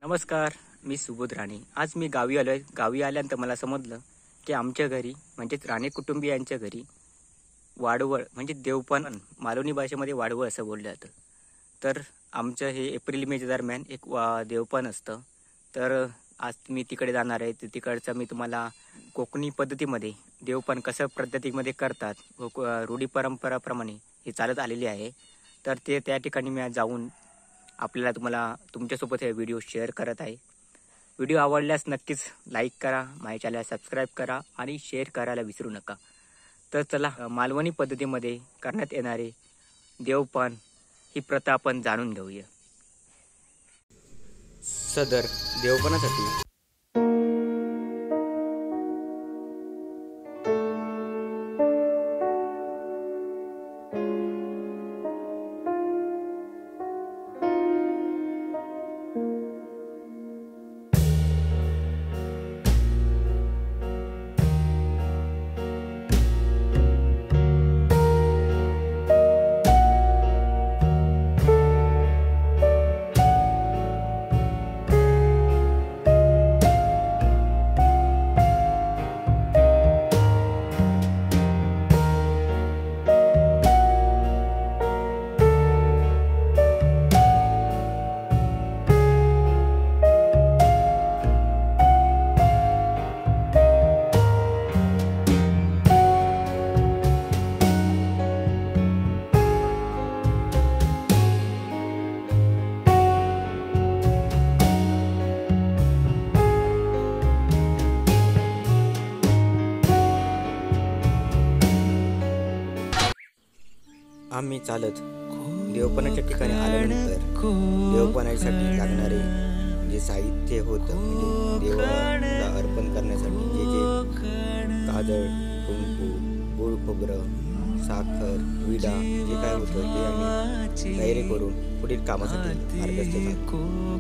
नमस्कार, मी सुबोध राणे. आज मी गावी आलोय. गावी आल्यानंतर मला समजलं की आमच्या घरी म्हणजेच राणे कुटुंबियांच्या घरी वाडवळ म्हणजे देवपण, मालवणी भाषेमध्ये वाडवळ असं बोललं जातं. तर आमचं हे एप्रिल मेच्या दरम्यान एक देवपण असतं. तर आज मी तिकडे जाणार आहे. तिकडचं मी तुम्हाला कोकणी पद्धतीमध्ये देवपण कसं पद्धतीमध्ये करतात, रूढी परंपराप्रमाणे हे चालत आलेली आहे. तर ते त्या ठिकाणी मी आज जाऊन आपल्याला तुमच्यासोबत हे व्हिडिओ शेअर करत आहे. व्हिडिओ आवडल्यास नक्कीच लाईक करा, माझ्या चॅनल सबस्क्राईब करा आणि शेअर करायला विसरू नका. तर चला, मालवणी पद्धतीमध्ये करण्यात येणारे देवपण ही प्रथा आपण जाणून घेऊया. सदर देवपणासाठी आम्ही चालत देवपणाच्या ठिकाणी आल्यानंतर देवपणासाठी लागणारे जे साहित्य होतं, म्हणजे देवाला अर्पण करण्यासाठी जे जे काजळ, कुंकू, गुळ, खोबरं, साखर, विडा जे काय होतं ते आम्ही तयारी करून पुढील कामासाठी मार्गस्थ झालो.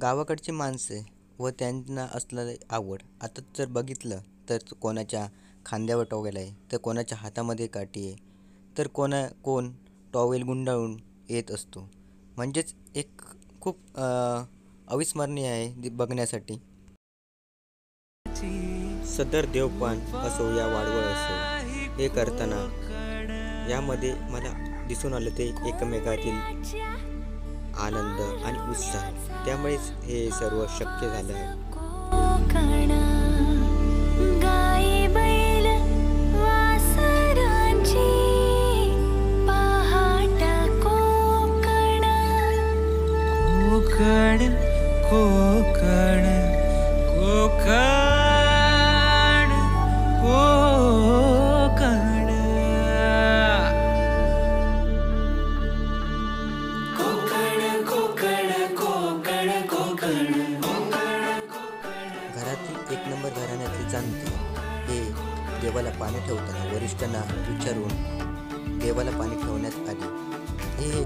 गावाकडची माणसे व त्यांना असलेली आवड आता जर बघितलं तर कोणाच्या खांद्यावर टॉवेल आहे, तर कोणाच्या हातामध्ये काठी आहे, तर कोण टॉवेल गुंडाळून येत असतो. म्हणजेच एक खूप अविस्मरणीय आहे बघण्यासाठी. सदर देवपण असो या वाडवळ असो, हे करताना यामध्ये मला दिसून आलं ते एकमेकातील आनंद आणि उत्साह, त्यामुळेच हे सर्व शक्य झालं आहे. कोकण घरातील एक नंबर घराण्यातील जाणते हे देवाला पाणी ठेवताना वरिष्ठांना विचारून देवाला पाणी ठेवण्यात आले. हे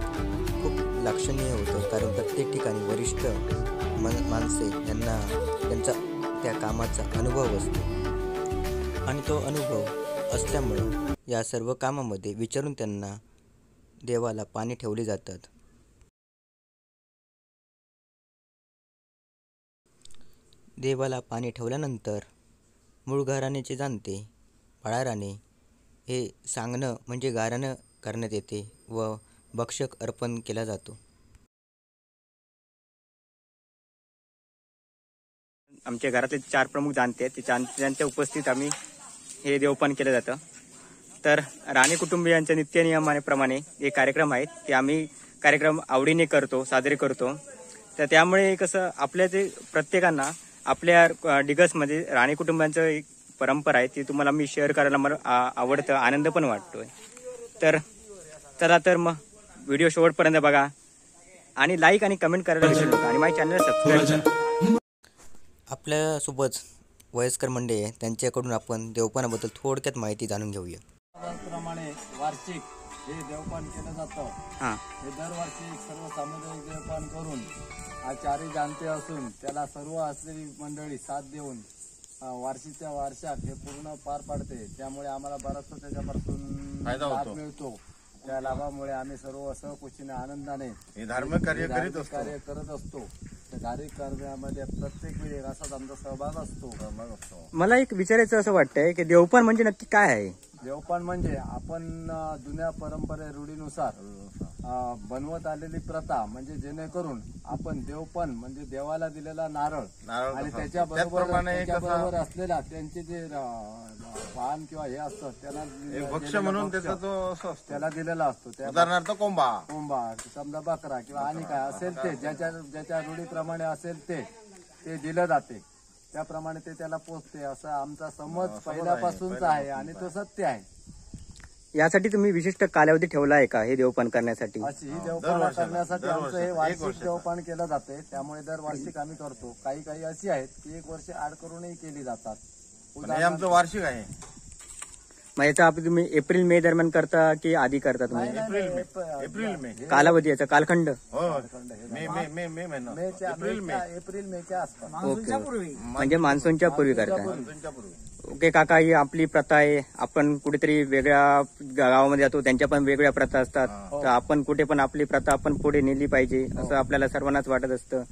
खूप लक्षणीय होतं, कारण प्रत्येक ठिकाणी वरिष्ठ माणसे यांना त्यांचा त्या कामाचा अनुभव असतो आणि तो अनुभव असल्यामुळे या सर्व कामामध्ये विचारून त्यांना देवाला पाणी ठेवले जातात. देवाला पाणी ठेवल्यानंतर मूळ घराण्याचे जाणते बाळाराणे हे सांगणं म्हणजे गारणं करण्यात येते व भक्षक अर्पण केला जातो. आमच्या घरातले 4 प्रमुख जाणते आहेत, त्यांच्या उपस्थित आम्ही हे देवपण केलं जातं. तर राणे कुटुंबियांच्या नित्यनियमाप्रमाणे जे कार्यक्रम आहेत ते आम्ही कार्यक्रम आवडीने साजरे करतो. तर त्यामुळे कसं आपल्या ते प्रत्येकांना आपल्या डिगसमध्ये राणे कुटुंबांचं एक परंपरा आहे, ती तुम्हाला मी शेअर करायला मला आवडतं, आनंद पण वाटतोय. तर चला, तर मग व्हिडिओ शेवटपर्यंत बघा आणि लाईक आणि कमेंट करायला विसरू नका आणि माझ्या चॅनलला सबस्क्राईब करा. आपल्यासोबत वयस्कर मंडळी आहे, त्यांच्याकडून आपण देवपणाबद्दल थोडक्यात माहिती जाणून घेऊया. त्याप्रमाणे वार्षिक हे देवपण केलं जातं. हे दरवर्षी सर्व सामुदायिक देवपण करून आचारी जाणते असून त्याला सर्व असलेली मंडळी साथ देऊन वार्षिकच्या वर्षात हे पूर्ण पार पाडते. त्यामुळे आम्हाला बराचसा त्याच्यापासून फायदा मिळतो. त्या लाभामुळे आम्ही सर्व सहकुशीने आनंदाने हे धार्मिक कार्य करीत धार्मिक असतो. कार्य करत असतो. त्या धार्मिक कार्यामध्ये प्रत्येक वेळी असाच आमचा सहभाग असतो. मला एक विचारायचं असं वाटतंय की देवपण म्हणजे नक्की काय आहे? देवपान म्हणजे आपण जुन्या परंपरे रूढीनुसार बनवत आलेली प्रथा, म्हणजे जेणेकरून आपण देवपण म्हणजे देवाला दिलेला नारळ नारळ आणि तसा. त्याच्याबरोबर त्याचप्रमाणे असलेला त्यांचे जे वाहन किंवा हे असतं त्यांना एक भक्ष्य म्हणून त्याचा तो असं असतो. त्याला दिलेला असतो. त्या उदाहरणार्थ कोंबा. कोंबा समजा बकरा किंवा आणि काय असेल ते ज्याच्या रूढीप्रमाणे असेल ते दिलं जाते, त्याप्रमाणे ते त्याला पोचते, असा आमचा समज पहिल्यापासूनच आहे आणि तो सत्य आहे. यासाठी तुम्ही विशिष्ट कालावधी ठेवला आहे का हे देवपान करण्यासाठी? अशी ही देवपान करण्यासाठी आमचं हे वार्षिक देवपान केलं जाते. त्यामुळे दरवर्षिक आम्ही करतो. काही अशी आहेत की 1 वर्ष आड करूनही केली जातात. हे आमचं वार्षिक आहे. मग याचा तुम्ही एप्रिल मे दरम्यान करता की आधी करता तुम्ही? एप्रिल मे कालावधी याचा कालखंड? हो मे महिना एप्रिल मेच्या आसपास. ओके, म्हणजे मान्सूनच्या पूर्वी करता. मान्सूनच्या पूर्वी. ओके काका, ही आपली प्रथा आहे. आपण कुठेतरी वेगळ्या गावामध्ये जातो, त्यांच्या पण वेगळ्या प्रथा असतात. तर आपण कुठे पण आपली प्रथा आपण पुढे नेली पाहिजे असं आपल्याला सर्वांनाच वाटत असतं.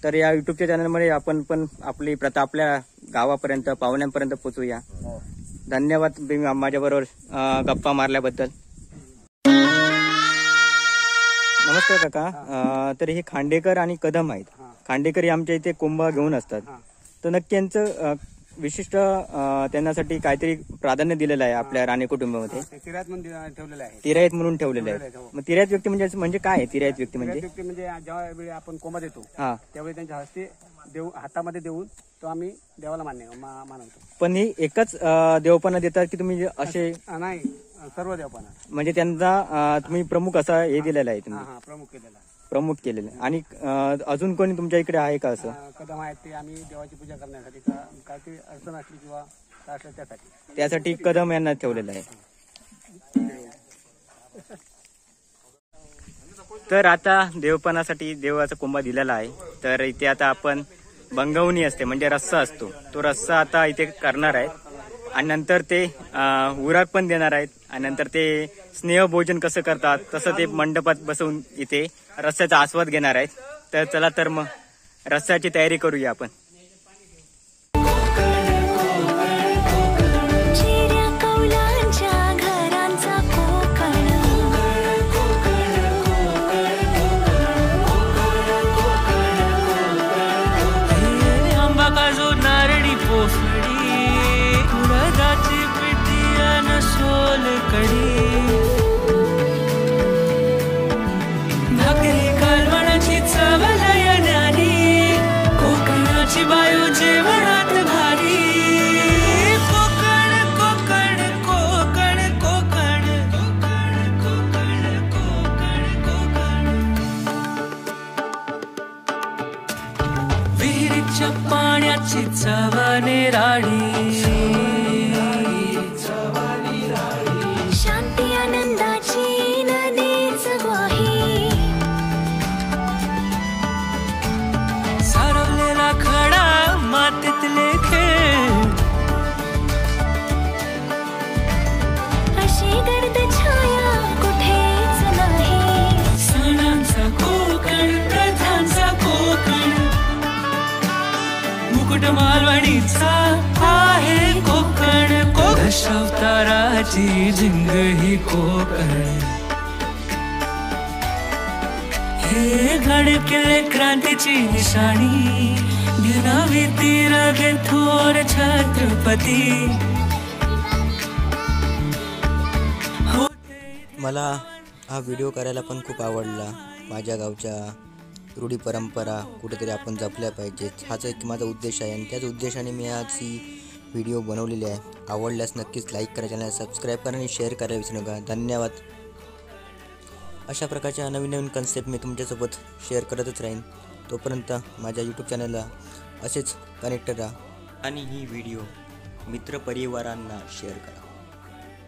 तर या युट्यूबच्या चॅनलमध्ये आपण पण आपली प्रथा आपल्या गावापर्यंत पाहुण्यांपर्यंत पोहोचूया. धन्यवाद तुम्ही माझ्याबरोबर गप्पा मारल्याबद्दल. नमस्कार काका. तर हे खांडेकर आणि कदम आहेत. खांडेकर हे आमच्या इथे कोंबा घेऊन असतात. तर नक्की यांचं विशिष्ट त्यांच्यासाठी काहीतरी प्राधान्य दिलेलं आहे आपल्या राणे कुटुंबामध्ये. तिरायत म्हणून ठेवलेलं आहे. मग तिरायत व्यक्ती म्हणजे काय आहे? तिरायत व्यक्ती म्हणजे ज्या वेळी आपण कोंबा देतो त्यावेळी त्यांच्या हस्ते हातामध्ये देऊन तो आम्ही देवाला मानवतो. पण ही एकच देवपणा देतात की तुम्ही असे? नाही, सर्व देवपणा. म्हणजे त्यांचा तुम्ही प्रमुख असा हे दिलेला आहे तुम्ही? प्रमुख केलेलं. आणि अजून कोणी तुमच्या इकडे आहे का असं? कदम आहेत ते आम्ही देवाची पूजा करण्यासाठी काहीतरी अडचण असली किंवा काय असलं त्यासाठी कदम यांना ठेवलेलं आहे. तर आता देवपणासाठी देवाचा कोंबा दिलेला आहे. तर इथे आता आपण बंगवणी असते म्हणजे रस्सा असतो, तो रस्सा आता इथे करणार आहेत. आणि नंतर ते उराक पण देणार आहेत. आणि नंतर ते स्नेहभोजन कसं करतात तसं ते मंडपात बसवून इथे रस्स्याचा आस्वाद घेणार आहेत. तर चला तर मग रस्स्याची तयारी करूया आपण. भाकरी कालवणाची चव लयनारी, कोकणाची बायू जेवणात भारी. कोकण कोकण कोकण कोकण कोकण कोकण कोकण. विहिरीच्या पाण्याची चव निराळी, शांती आनंदाची नदीच ग्वाही. सारवलेला खडा मातीतले खेळ, अशी गर्द छाया कुठेच नाही. सणांचा कोकण, प्रथांचा कोकण, मुकुट मालवणीचा आहे कोकण. दशावताराची झिंग ही कोकण. हे गडकिल्ले क्रांतीची निशाणी, गिरावी तीर थोर छत्रपती. मला हा व्हिडिओ करायला पण खूप आवडला. माझ्या गावच्या रूढी परंपरा कुठेतरी आपण जपल्या पाहिजेत, हाच एक माझा उद्देश आहे. आणि त्याच उद्देशाने मी आज ही व्हिडिओ बनवलेली आहे. आवडल्यास नक्कीच लाईक करा, चॅनल सबस्क्राईब करा आणि शेअर करायला विसरू नका. धन्यवाद. अशा प्रकारच्या नवीन नवीन कन्सेप्ट मी तुमच्यासोबत शेअर करतच राहीन. तोपर्यंत माझ्या यूट्यूब चॅनलला असेच कनेक्ट राहा. आणि ही व्हिडिओ मित्रपरिवारांना शेअर करा.